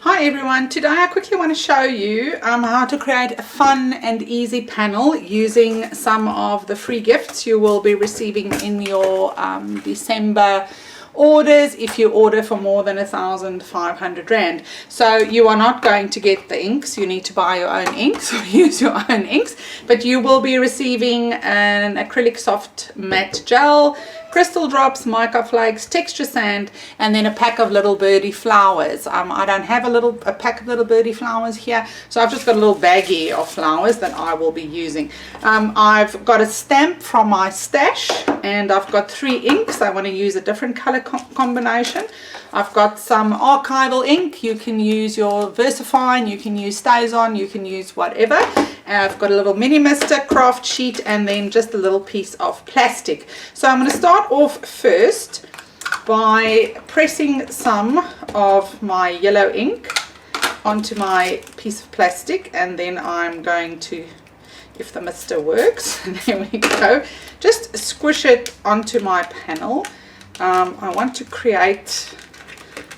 Hi everyone, today I quickly want to show you how to create a fun and easy panel using some of the free gifts you will be receiving in your December orders if you order for more than 1,500 Rand. So you are not going to get the inks, you need to buy your own inks or use your own inks, but you will be receiving an acrylic soft matte gel, crystal drops, mica flakes, texture sand, and then a pack of little birdie flowers. I don't have a pack of little birdie flowers here, so I've just got a little baggie of flowers that I will be using. I've got a stamp from my stash, and I've got 3 inks. I want to use a different color combination. I've got some archival ink. You can use your VersaFine, you can use StazOn, you can use whatever. I've got a little mini mister craft sheet and then just a little piece of plastic. So I'm going to start off first by pressing some of my yellow ink onto my piece of plastic, and then I'm going to, if the mister works, there we go, just squish it onto my panel. I want to create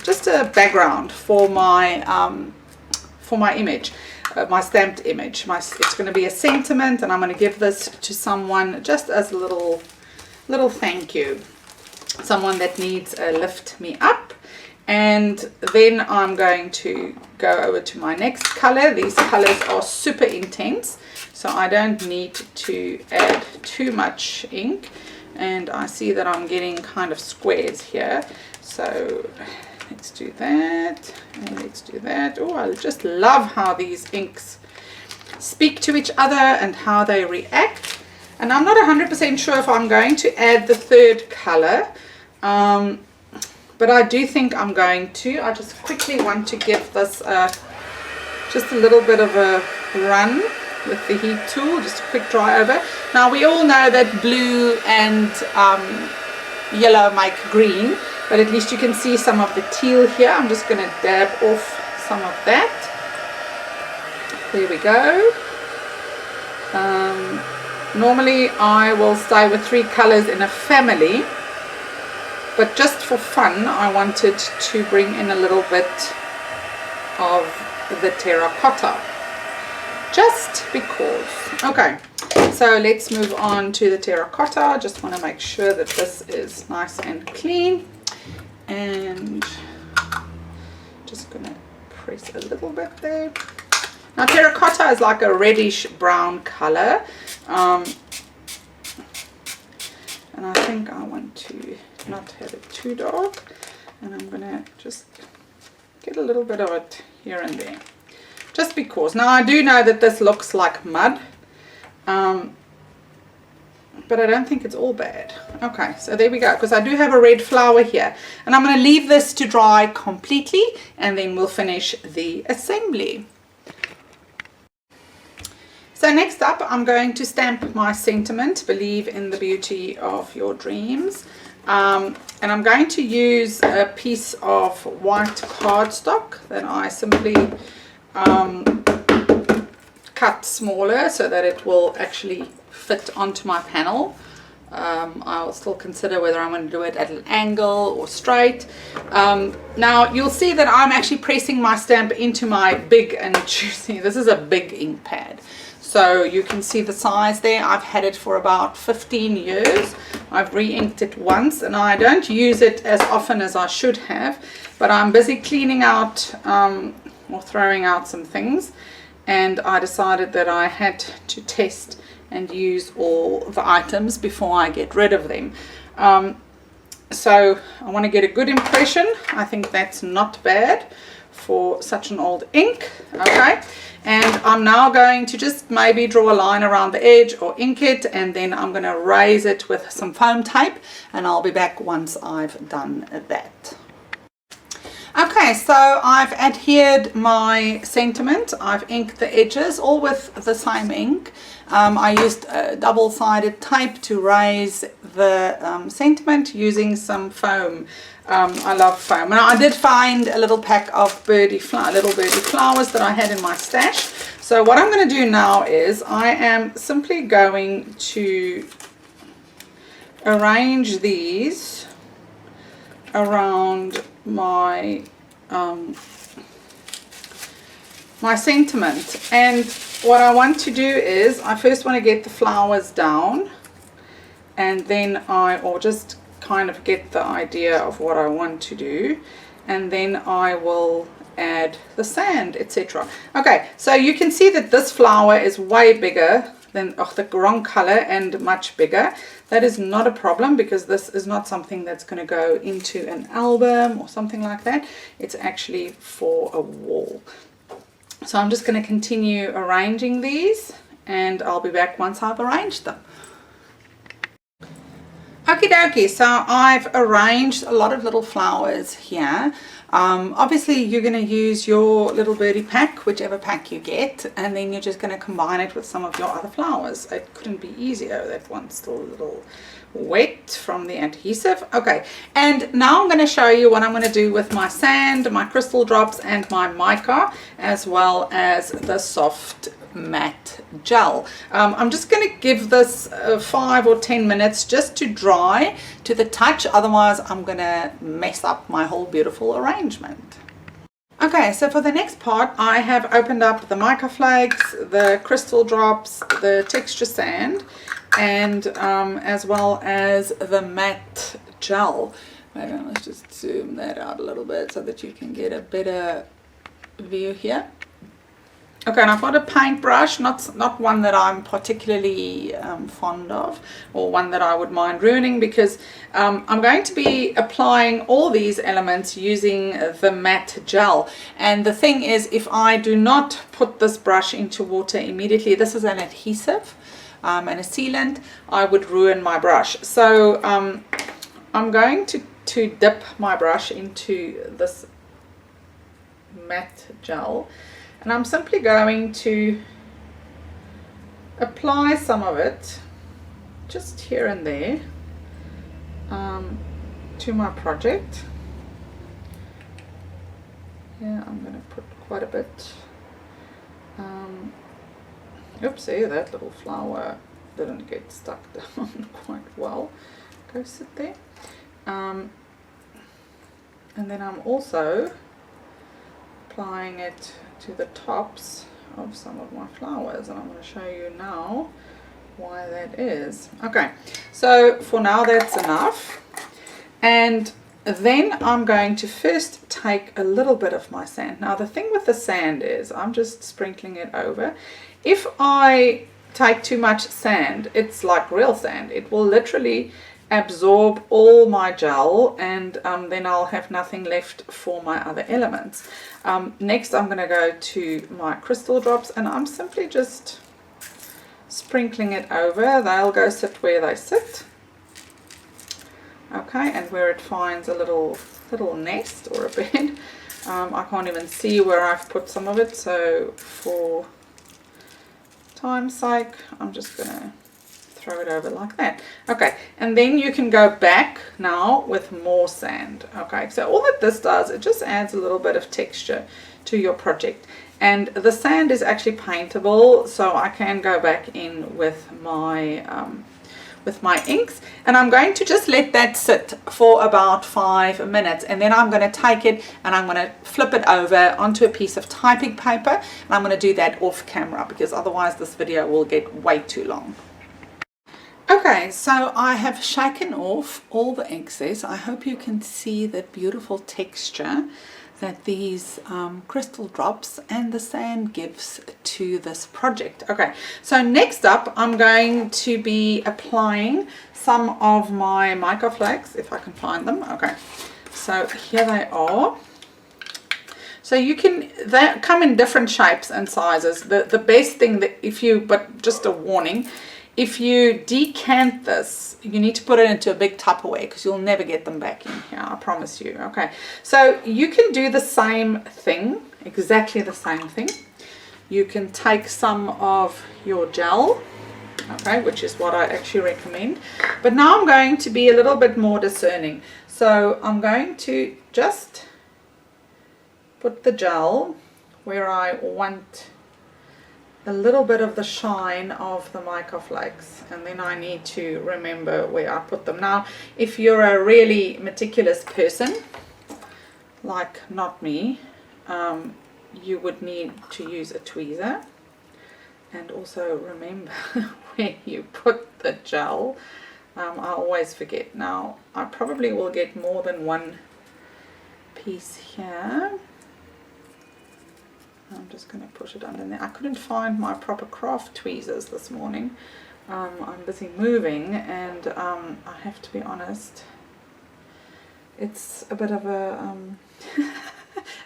just a background for my image, my stamped image. It's going to be a sentiment, and I'm going to give this to someone just as a little thank you, someone that needs a lift me up. And then I'm going to go over to my next color. These colors are super intense, so I don't need to add too much ink, and I see that I'm getting kind of squares here, so let's do that, and let's do that. Oh, I just love how these inks speak to each other and how they react. And I'm not 100% sure if I'm going to add the third color, but I do think I'm going to. I just quickly want to give this just a little bit of a run with the heat tool, just a quick dry over. Now we all know that blue and yellow make green, but at least you can see some of the teal here. I'm just going to dab off some of that. There we go. Normally I will stay with 3 colors in a family, but just for fun I wanted to bring in a little bit of the terracotta, just because. Okay, so let's move on to the terracotta. Just want to make sure that this is nice and clean, and just gonna press a little bit there. Now terracotta is like a reddish brown color, and I think I want to not have it too dark, and I'm gonna just get a little bit of it here and there, just because. Now I do know that this looks like mud, but I don't think it's all bad. Okay, so there we go, because I do have a red flower here, and I'm going to leave this to dry completely, and then we'll finish the assembly. So next up, I'm going to stamp my sentiment, believe in the beauty of your dreams. And I'm going to use a piece of white cardstock that I simply cut smaller so that it will actually fit onto my panel. I will still consider whether I'm going to do it at an angle or straight. Now you'll see that I'm actually pressing my stamp into my big and juicy, this is a big ink pad. So you can see the size there. I've had it for about 15 years. I've re-inked it once, and I don't use it as often as I should have, but I'm busy cleaning out or throwing out some things, and I decided that I had to test and use all the items before I get rid of them. So I want to get a good impression. I think that's not bad for such an old ink. Okay, and I'm now going to just maybe draw a line around the edge or ink it, and then I'm going to raise it with some foam tape, and I'll be back once I've done that. Okay, so I've adhered my sentiment. I've inked the edges all with the same ink. I used double-sided tape to raise the sentiment using some foam. I love foam. And I did find a little pack of little birdie flowers that I had in my stash. So what I'm going to do now is I am simply going to arrange these around my my sentiment. And what I want to do is I first want to get the flowers down, and then or just kind of get the idea of what I want to do, and then I will add the sand, etc. Okay, so you can see that this flower is way bigger than the wrong color and much bigger. That is not a problem, because this is not something that's going to go into an album or something like that. It's actually for a wall. So I'm just going to continue arranging these, and I'll be back once I've arranged them. Okie dokie, so I've arranged a lot of little flowers here. Obviously you're going to use your little birdie pack, whichever pack you get, and then you're just going to combine it with some of your other flowers. It couldn't be easier. That one's still a little wet from the adhesive. Okay, and now I'm going to show you what I'm going to do with my sand, my crystal drops, and my mica, as well as the soft matte gel. I'm just going to give this 5 or 10 minutes just to dry to the touch, otherwise I'm going to mess up my whole beautiful arrangement. Okay, so for the next part I have opened up the mica flakes, the crystal drops, the texture sand, and as well as the matte gel. Maybe let's just zoom that out a little bit so that you can get a better view here. Okay, and I've got a paintbrush, not one that I'm particularly fond of, or one that I would mind ruining, because I'm going to be applying all these elements using the matte gel. And the thing is, if I do not put this brush into water immediately, this is an adhesive and a sealant, I would ruin my brush. So I'm going to dip my brush into this matte gel, and I'm simply going to apply some of it just here and there to my project. Yeah, I'm going to put quite a bit. Oopsie, that little flower didn't get stuck down quite well. Go sit there. And then I'm also applying it to the tops of some of my flowers, and I'm going to show you now why that is. Okay, so for now that's enough, and then I'm going to first take a little bit of my sand. Now the thing with the sand is I'm just sprinkling it over. If I take too much sand, it's like real sand, it will literally absorb all my gel, and then I'll have nothing left for my other elements. Next I'm going to go to my crystal drops, and I'm simply just sprinkling it over. They'll go sit where they sit. Okay, and where it finds a little nest or a bed. I can't even see where I've put some of it, so for time's sake I'm just going to throw it over like that. Okay, and then you can go back now with more sand. Okay, so all that this does, it just adds a little bit of texture to your project, and the sand is actually paintable, so I can go back in with my inks, and I'm going to just let that sit for about 5 minutes, and then I'm going to take it and I'm going to flip it over onto a piece of typing paper, and I'm going to do that off camera because otherwise this video will get way too long. Okay, so I have shaken off all the excess. I hope you can see the beautiful texture that these crystal drops and the sand gives to this project. Okay, so next up I'm going to be applying some of my mica flakes, if I can find them. Okay, so here they are. So you can, they come in different shapes and sizes. The best thing that but just a warning, if you decant this, you need to put it into a big Tupperware because you'll never get them back in here, I promise you. Okay, so you can do the same thing, exactly the same thing. You can take some of your gel, okay, which is what I actually recommend. But now I'm going to be a little bit more discerning. So I'm going to just put the gel where I want a little bit of the shine of the mica flakes, and then I need to remember where I put them. Now if you're a really meticulous person like not me, you would need to use a tweezer. And also remember where you put the gel. I always forget. Now I probably will get more than one piece here. I'm just going to push it under there. I couldn't find my proper craft tweezers this morning. I'm busy moving, and I have to be honest, it's a bit of a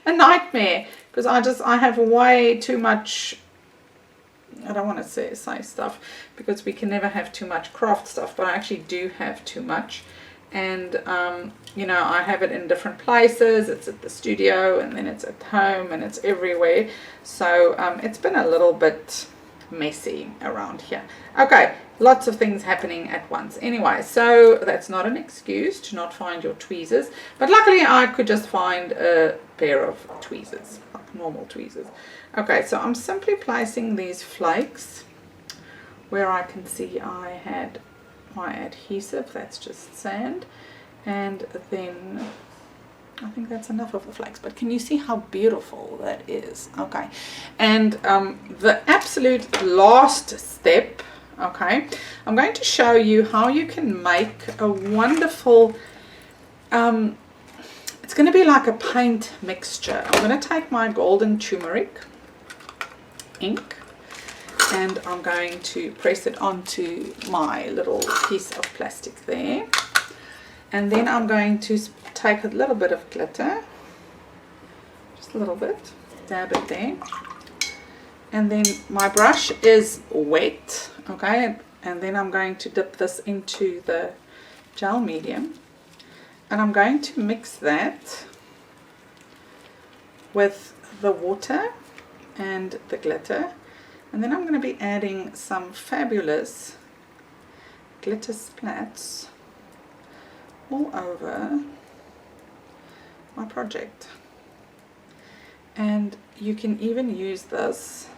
a nightmare, because I have way too much. I don't want to say stuff, because we can never have too much craft stuff, but I actually do have too much. And you know, I have it in different places. It's at the studio, and then it's at home, and it's everywhere. So it's been a little bit messy around here. Okay, lots of things happening at once. Anyway, so that's not an excuse to not find your tweezers, but luckily I could just find a pair of tweezers, like normal tweezers. Okay, so I'm simply placing these flakes where I can see I had my adhesive. That's just sand, and then I think that's enough of the flakes, but can you see how beautiful that is? Okay, and the absolute last step, okay, I'm going to show you how you can make a wonderful it's going to be like a paint mixture. I'm going to take my golden turmeric ink, and I'm going to press it onto my little piece of plastic there, and then I'm going to take a little bit of glitter, just a little bit, dab it there, and then my brush is wet, okay, and then I'm going to dip this into the gel medium, and I'm going to mix that with the water and the glitter. And then I'm going to be adding some fabulous glitter splats all over my project. And you can even use this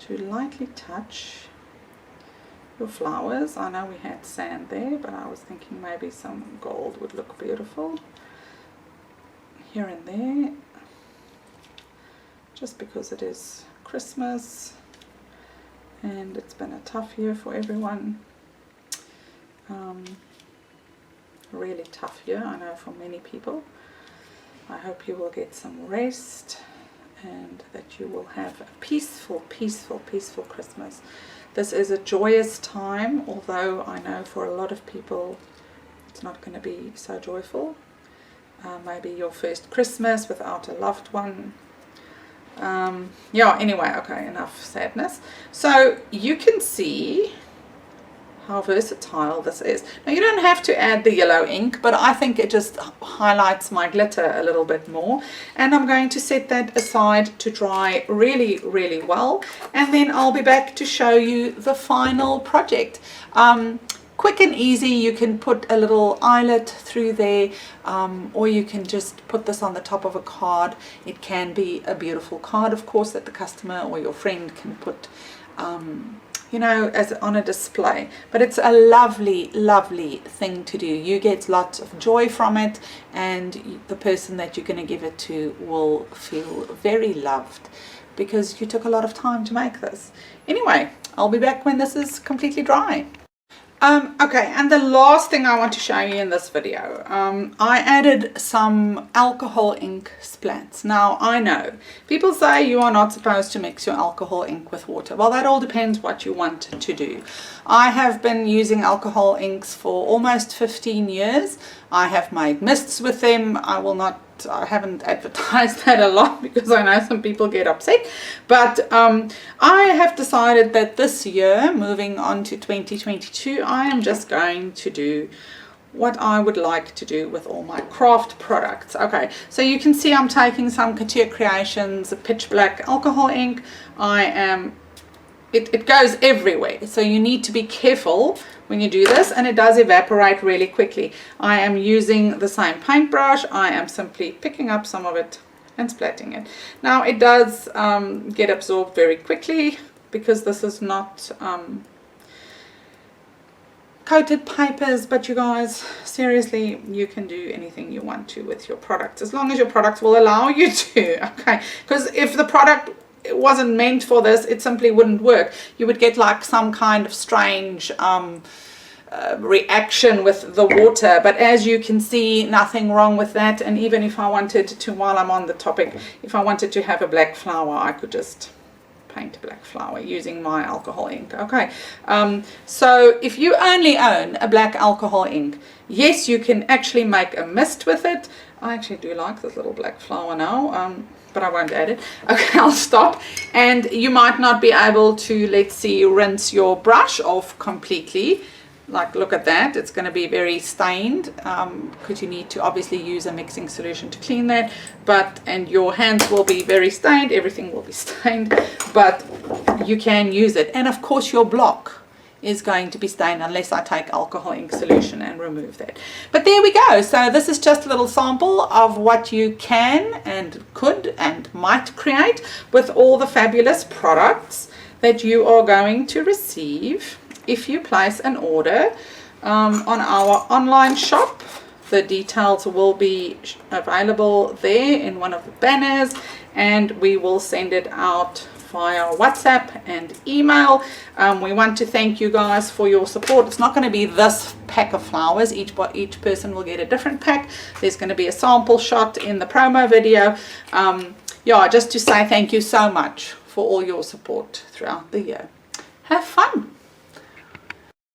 to lightly touch your flowers. I know we had sand there, but I was thinking maybe some gold would look beautiful here and there, just because it is Christmas and it's been a tough year for everyone. A really tough year, I know, for many people. I hope you will get some rest and that you will have a peaceful Christmas. This is a joyous time, although I know for a lot of people it's not going to be so joyful. Maybe your first Christmas without a loved one. Yeah, anyway, okay, enough sadness. So you can see how versatile this is. Now you don't have to add the yellow ink, but I think it just highlights my glitter a little bit more, and I'm going to set that aside to dry really well, and then I'll be back to show you the final project. Quick and easy. You can put a little eyelet through there, or you can just put this on the top of a card. It can be a beautiful card, of course, that the customer or your friend can put you know, as on a display. But it's a lovely thing to do. You get lots of joy from it, and the person that you're going to give it to will feel very loved, because you took a lot of time to make this. Anyway, I'll be back when this is completely dry. Okay, and the last thing I want to show you in this video, I added some alcohol ink splats. Now, I know people say you are not supposed to mix your alcohol ink with water. Well, that all depends what you want to do. I have been using alcohol inks for almost 15 years. I have made mists with them. I haven't advertised that a lot because I know some people get upset, but I have decided that this year, moving on to 2022, I am just going to do what I would like to do with all my craft products. Okay, so you can see I'm taking some Couture Creations pitch black alcohol ink. It goes everywhere, so you need to be careful when you do this, and it does evaporate really quickly. I am using the same paintbrush. I am simply picking up some of it and splatting it. Now it does get absorbed very quickly because this is not coated papers, but you guys, seriously, you can do anything you want to with your products, as long as your products will allow you to, okay? Because if the product wasn't meant for this, it simply wouldn't work. You would get like some kind of strange reaction with the water, but as you can see, nothing wrong with that. And even if I wanted to, while I'm on the topic, if I wanted to have a black flower, I could just paint a black flower using my alcohol ink. Okay, so if you only own a black alcohol ink, yes, you can actually make a mist with it. I actually do like this little black flower now, but I won't add it. Okay, I'll stop. And you might not be able to, let's see, rinse your brush off completely. Like, look at that, it's going to be very stained, because you need to obviously use a mixing solution to clean that, and your hands will be very stained, everything will be stained, but you can use it. And of course your block is going to be stained unless I take alcohol ink solution and remove that. But there we go. So this is just a little sample of what you can and could and might create with all the fabulous products that you are going to receive if you place an order on our online shop. The details will be available there in one of the banners, and we will send it out via WhatsApp and email. We want to thank you guys for your support. It's not going to be this pack of flowers. Each person will get a different pack. There's going to be a sample shot in the promo video. Yeah, just to say thank you so much for all your support throughout the year. Have fun.